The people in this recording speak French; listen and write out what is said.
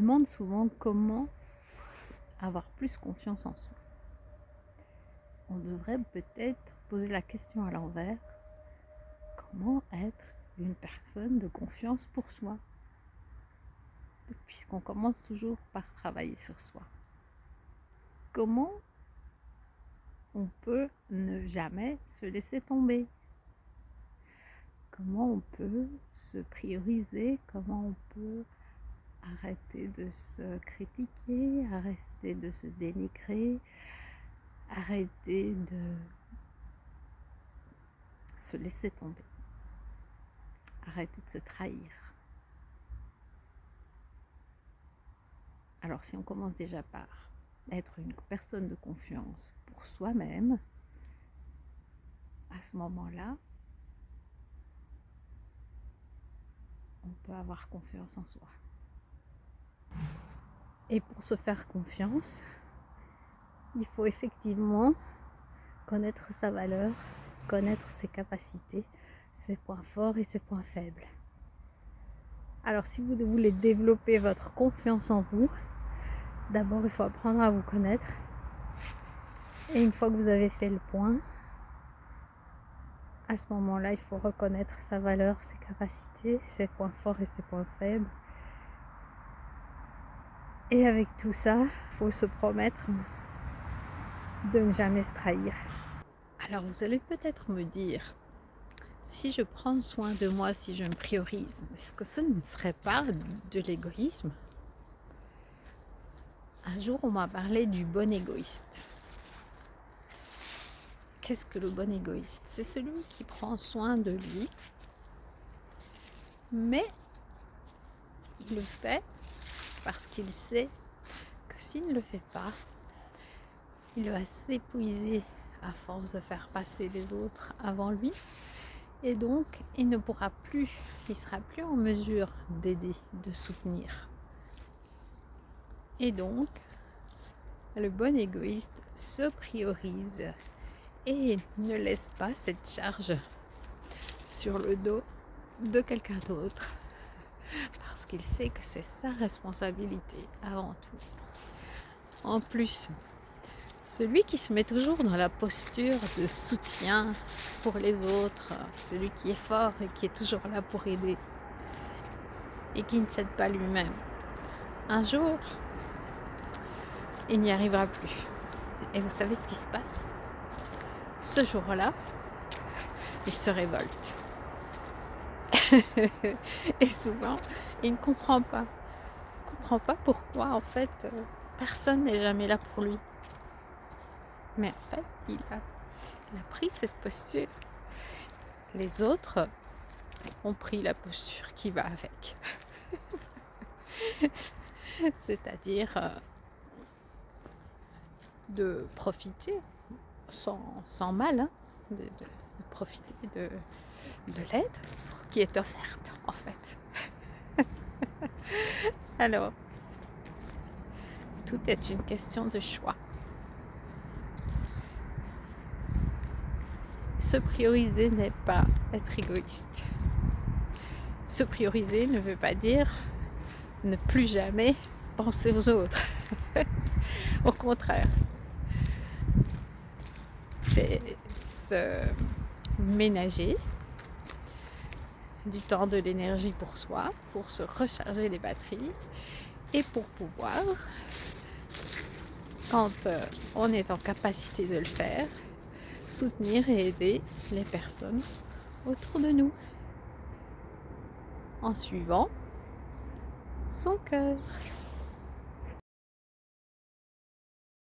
demande souvent comment avoir plus confiance en soi. On devrait peut-être poser la question à l'envers. Comment être une personne de confiance pour soi? Puisqu'on commence toujours par travailler sur soi. Comment on peut ne jamais se laisser tomber? Comment on peut se prioriser? Comment on peut arrêter de se critiquer, arrêter de se dénigrer, arrêter de se laisser tomber, arrêter de se trahir? Alors si on commence déjà par être une personne de confiance pour soi-même, à ce moment-là, on peut avoir confiance en soi. Et pour se faire confiance, il faut effectivement connaître sa valeur, connaître ses capacités, ses points forts et ses points faibles. Alors si vous voulez développer votre confiance en vous, d'abord il faut apprendre à vous connaître. Et une fois que vous avez fait le point, à ce moment-là, il faut reconnaître sa valeur, ses capacités, ses points forts et ses points faibles. Et avec tout ça, il faut se promettre de ne jamais se trahir. Alors vous allez peut-être me dire, si je prends soin de moi, si je me priorise, est-ce que ce ne serait pas de l'égoïsme? Un jour, on m'a parlé du bon égoïste. Qu'est-ce que le bon égoïste? C'est celui qui prend soin de lui, mais il le fait parce qu'il sait que s'il ne le fait pas, il va s'épuiser à force de faire passer les autres avant lui, et donc il ne pourra plus, il sera plus en mesure d'aider, de soutenir. Et donc, le bon égoïste se priorise et ne laisse pas cette charge sur le dos de quelqu'un d'autre, parce qu'il sait que c'est sa responsabilité avant tout. En plus, celui qui se met toujours dans la posture de soutien pour les autres, celui qui est fort et qui est toujours là pour aider et qui ne cède pas lui-même, un jour, il n'y arrivera plus. Et vous savez ce qui se passe? Ce jour-là, il se révolte. Et souvent, il ne comprend pas. Il ne comprend pas pourquoi, en fait, personne n'est jamais là pour lui. Mais en fait, il a pris cette posture. Les autres ont pris la posture qui va avec. C'est-à-dire de profiter sans mal, hein, de profiter de l'aide qui est offerte, en fait. Alors, tout est une question de choix. Se prioriser n'est pas être égoïste. Se prioriser ne veut pas dire ne plus jamais penser aux autres. Au contraire, c'est se ménager du temps, de l'énergie pour soi, pour se recharger les batteries et pour pouvoir, quand on est en capacité de le faire, soutenir et aider les personnes autour de nous en suivant son cœur.